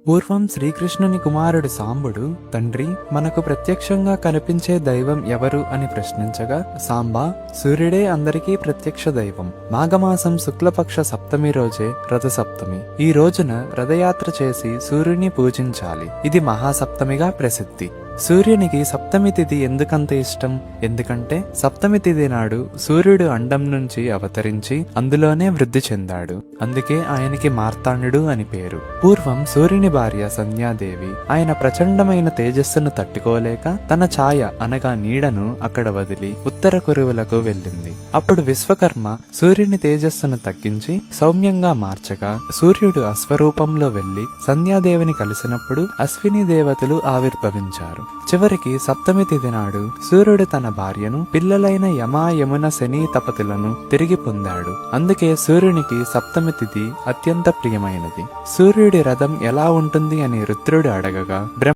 పూర్వం శ్రీకృష్ణుని కుమారుడు సాంబుడు, తండ్రి, మనకు ప్రత్యక్షంగా కనిపించే దైవం ఎవరు అని ప్రశ్నించగా, సాంబా, సూర్యుడే అందరికీ ప్రత్యక్ష దైవం. మాఘమాసం శుక్లపక్ష సప్తమి రోజే రథసప్తమి. ఈ రోజున రథయాత్ర చేసి సూర్యుని పూజించాలి. ఇది మహాసప్తమిగా ప్రసిద్ధి. సూర్యునికి సప్తమి తిథి ఎందుకంత ఇష్టం? ఎందుకంటే సప్తమి తిథి నాడు సూర్యుడు అండం నుంచి అవతరించి అందులోనే వృద్ధి చెందాడు. అందుకే ఆయనకి మార్తాండుడు అని పేరు. పూర్వం సూర్యుని భార్య సంధ్యాదేవి ఆయన ప్రచండమైన తేజస్సును తట్టుకోలేక తన ఛాయ అనగా నీడను అక్కడ వదిలి ఉత్తర కురువులకు వెళ్ళింది. అప్పుడు విశ్వకర్మ సూర్యుని తేజస్సును తగ్గించి సౌమ్యంగా మార్చగా సూర్యుడు అశ్వరూపంలో వెళ్లి సంధ్యాదేవిని కలిసినప్పుడు అశ్విని దేవతలు ఆవిర్భవించారు. చివరికి సప్తమి తిథి నాడు సూర్యుడు తన భార్యను, పిల్లలైన యమ, యమున, శని తపతులను తిరిగి పొందాడు. అందుకే సూర్యునికి సప్తమి తిథి అత్యంత ప్రియమైనది. సూర్యుడి రథం ఎలా ఉంటుంది అని రుద్రుడు అడగగా